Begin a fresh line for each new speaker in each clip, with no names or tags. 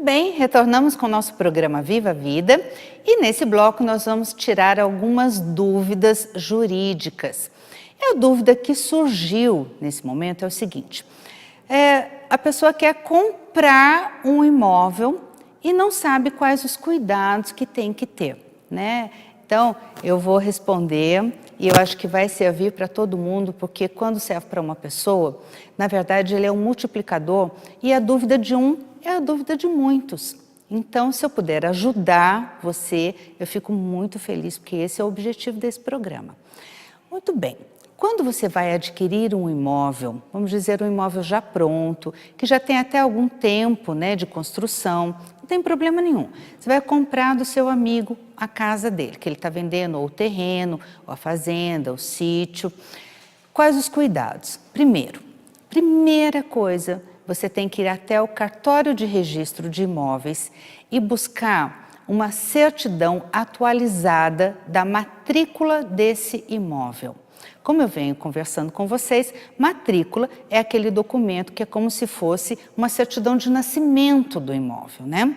bem, retornamos com o nosso programa Viva a Vida e nesse bloco nós vamos tirar algumas dúvidas jurídicas. E a dúvida que surgiu nesse momento é o seguinte, a pessoa quer comprar um imóvel e não sabe quais os cuidados que tem que ter, né? Então, eu vou responder e eu acho que vai servir para todo mundo, porque quando serve para uma pessoa, na verdade ele é um multiplicador e a dúvida de um é a dúvida de muitos. Então, se eu puder ajudar você, eu fico muito feliz, porque esse é o objetivo desse programa. Muito bem. Quando você vai adquirir um imóvel, vamos dizer um imóvel já pronto, que já tem até algum tempo, né, de construção, não tem problema nenhum. Você vai comprar do seu amigo a casa dele, que ele está vendendo ou o terreno, ou a fazenda, o sítio. Quais os cuidados? Primeira coisa, você tem que ir até o cartório de registro de imóveis e buscar uma certidão atualizada da matrícula desse imóvel. Como eu venho conversando com vocês, matrícula é aquele documento que é como se fosse uma certidão de nascimento do imóvel, né?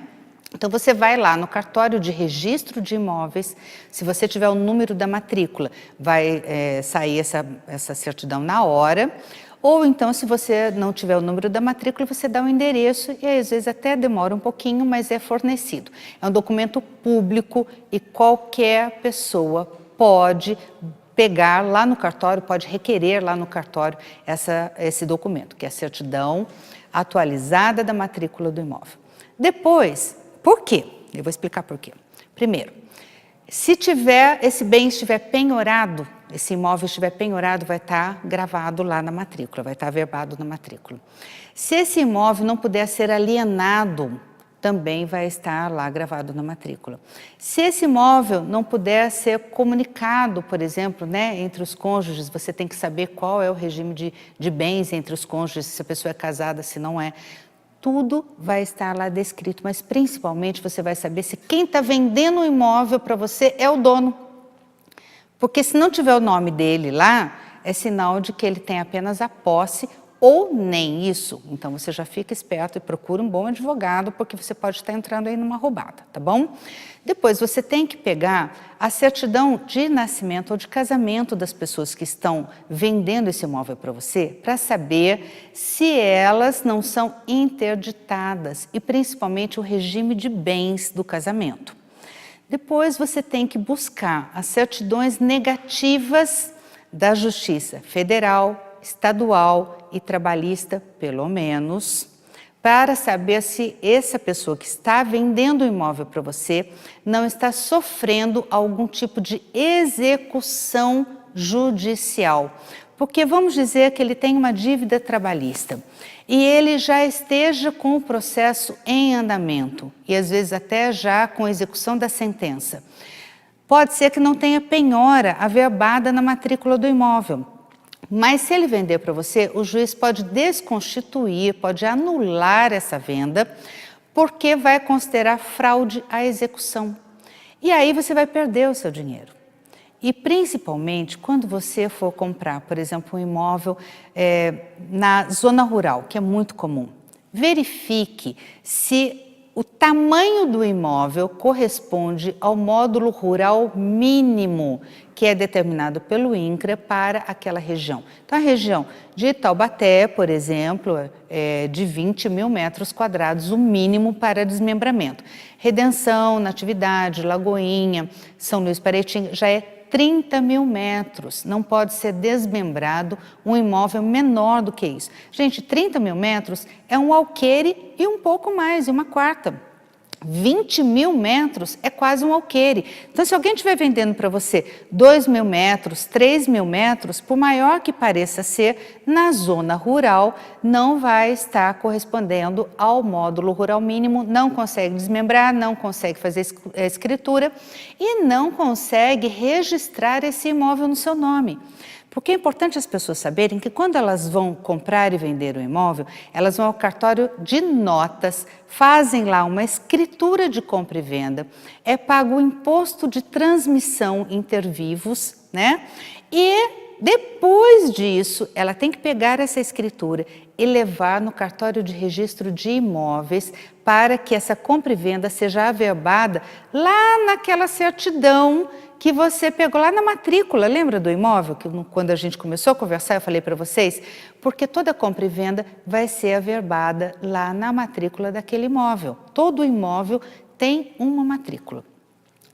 Então você vai lá no cartório de registro de imóveis, se você tiver o número da matrícula, vai sair essa certidão na hora, ou então se você não tiver o número da matrícula, você dá o endereço e às vezes até demora um pouquinho, mas é fornecido. É um documento público e qualquer pessoa pode pegar lá no cartório, pode requerer lá no cartório esse documento, que é a certidão atualizada da matrícula do imóvel. Depois, por quê? Eu vou explicar por quê. Primeiro, se esse bem estiver penhorado, esse imóvel estiver penhorado, vai estar gravado lá na matrícula, vai estar averbado na matrícula. Se esse imóvel não puder ser alienado, também vai estar lá gravado na matrícula. Se esse imóvel não puder ser comunicado, por exemplo, né, entre os cônjuges, você tem que saber qual é o regime de bens entre os cônjuges, se a pessoa é casada, se não é. Tudo vai estar lá descrito, mas principalmente você vai saber se quem está vendendo o imóvel para você é o dono. Porque se não tiver o nome dele lá, é sinal de que ele tem apenas a posse ou nem isso. Então você já fica esperto e procura um bom advogado, porque você pode estar entrando aí numa roubada, tá bom? Depois você tem que pegar a certidão de nascimento ou de casamento das pessoas que estão vendendo esse imóvel para você, para saber se elas não são interditadas e principalmente o regime de bens do casamento. Depois você tem que buscar as certidões negativas da Justiça Federal, estadual e trabalhista, pelo menos, para saber se essa pessoa que está vendendo o imóvel para você não está sofrendo algum tipo de execução judicial. Porque vamos dizer que ele tem uma dívida trabalhista e ele já esteja com o processo em andamento e às vezes até já com a execução da sentença. Pode ser que não tenha penhora averbada na matrícula do imóvel. Mas se ele vender para você, o juiz pode desconstituir, pode anular essa venda, porque vai considerar fraude à execução. E aí você vai perder o seu dinheiro. E principalmente quando você for comprar, por exemplo, um imóvel na zona rural, que é muito comum, verifique se o tamanho do imóvel corresponde ao módulo rural mínimo que é determinado pelo INCRA para aquela região. Então, a região de Taubaté, por exemplo, é de 20 mil metros quadrados, o mínimo para desmembramento. Redenção, Natividade, Lagoinha, São Luís Paraitinga, já é 30 mil metros, não pode ser desmembrado um imóvel menor do que isso. Gente, 30 mil metros é um alqueire e um pouco mais, e uma quarta. 20 mil metros é quase um alqueire. Então, se alguém estiver vendendo para você 2 mil metros, 3 mil metros, por maior que pareça ser, na zona rural, não vai estar correspondendo ao módulo rural mínimo, não consegue desmembrar, não consegue fazer a escritura e não consegue registrar esse imóvel no seu nome. Porque é importante as pessoas saberem que quando elas vão comprar e vender o imóvel, elas vão ao cartório de notas, fazem lá uma escritura de compra e venda, é pago o imposto de transmissão inter vivos, né? E depois disso, ela tem que pegar essa escritura e levar no cartório de registro de imóveis para que essa compra e venda seja averbada lá naquela certidão que você pegou lá na matrícula. Lembra do imóvel? Que quando a gente começou a conversar, eu falei para vocês? Porque toda compra e venda vai ser averbada lá na matrícula daquele imóvel. Todo imóvel tem uma matrícula.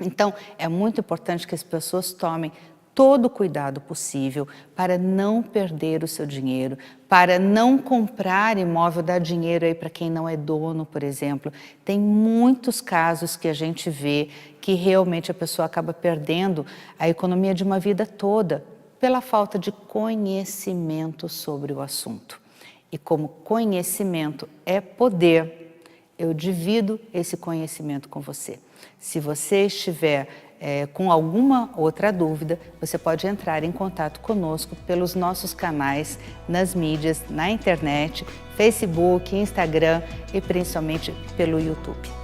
Então, é muito importante que as pessoas tomem todo o cuidado possível para não perder o seu dinheiro, para não comprar imóvel, dar dinheiro aí para quem não é dono, por exemplo. Tem muitos casos que a gente vê que realmente a pessoa acaba perdendo a economia de uma vida toda pela falta de conhecimento sobre o assunto. E como conhecimento é poder, eu divido esse conhecimento com você. Se você estiver com alguma outra dúvida, você pode entrar em contato conosco pelos nossos canais nas mídias, na internet, Facebook, Instagram e principalmente pelo YouTube.